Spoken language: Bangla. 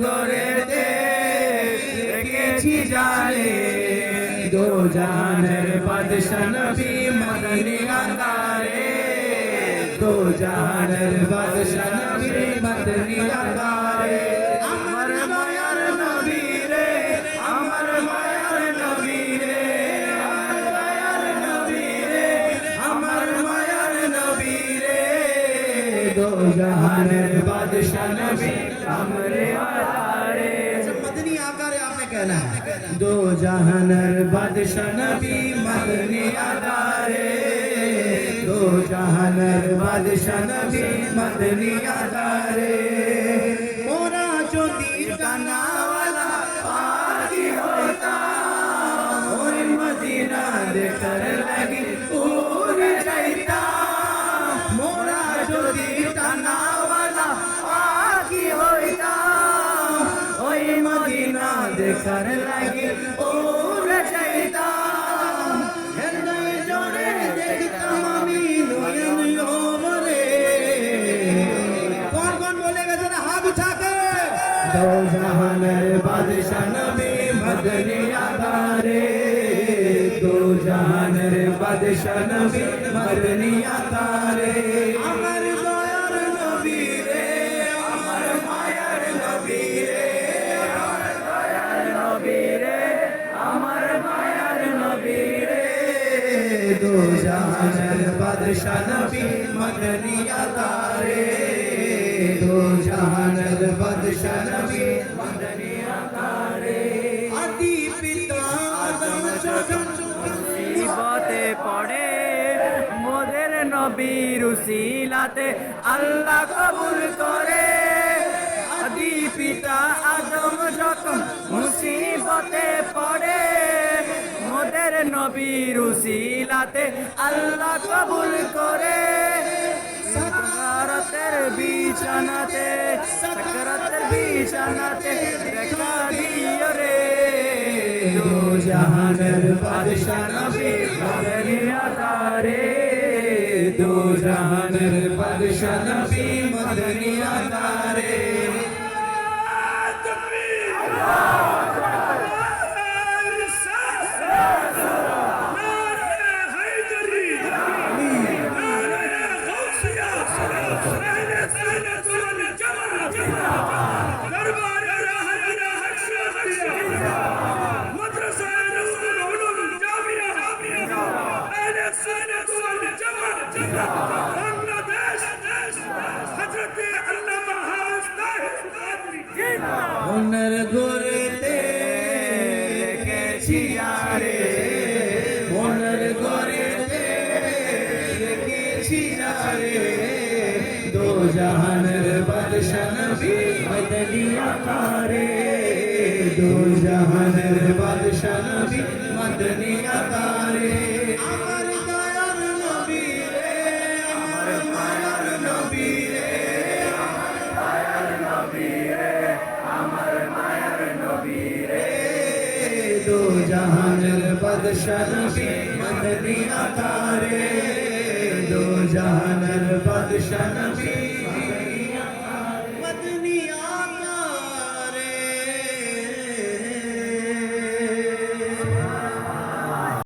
অন্তরেতে রেখেছি জানে দো জাহানের বাদশা নবী মদনী আকারে দো জাহানের বাদশা নবী মদনী আকারে আমার মায়ার নবী রে আমার মায়ার নবী রে আমার মায়ার নবী রে আমার মায়ার নবী রে দো জাহানের বাদশা নবী हमरे आकारे मदनी आकारे आपने कहना दो जहानर बादशाह नबी मदनी आकारे दो जहानर बादशाह नबी मदनी आकारे मोरा जो दीर गाना वाला पागी होता और मदीना देखकर लगी उड़ जाता मोरा जो दीर गाना वाला पागी होता ओए मदीना देखकर लगी उड़ जाता हृदय जोड़े देखता मामी नयन योमरे कौन कौन बोलेगा जरा हाथ उठा के दो जहानर बादशाह नबी मदनी आकारे दो जहानर बादशाह नबी मदनी आकारे अमर दयार नबी रे अमर मायर नबी रे अमर दयार नबी रे अमर मायर नबी रे दो जहानर बादशाह नबी मदनी आकारे दो जहानर बादशाह नबी मदनी आकारे आदि पिता आदम যখন মুসিবতে পড়ে মোদের নবীর উসিলাতে আল্লাহ কবুল করে আদি পিতা আদম যখন মুসিবতে পড়ে মোদের নবীর উসিলাতে আল্লাহ কবুল করে সাকারাতের বিছানাতে দেখা দিও রে দো জাহানের বাদশা নবী মদনী আকারে দো জাহানের বাদশা নবী মদনী আকারে মনের ঘরেতে রেখেছি আরে মনের ঘরেতে রেখেছি আরে দো জাহানের বাদশা নবী মদনী আকারে দো জাহানের বাদশা নবী মদনী আকারে আমার দয়ার নবী রে আমার মায়ার নবী রে আমার দয়ার নবী রে আমার মায়ার নবী রে দো জাহানের বাদশা নবী মদনী আকারে দো জাহানের বাদশা নবী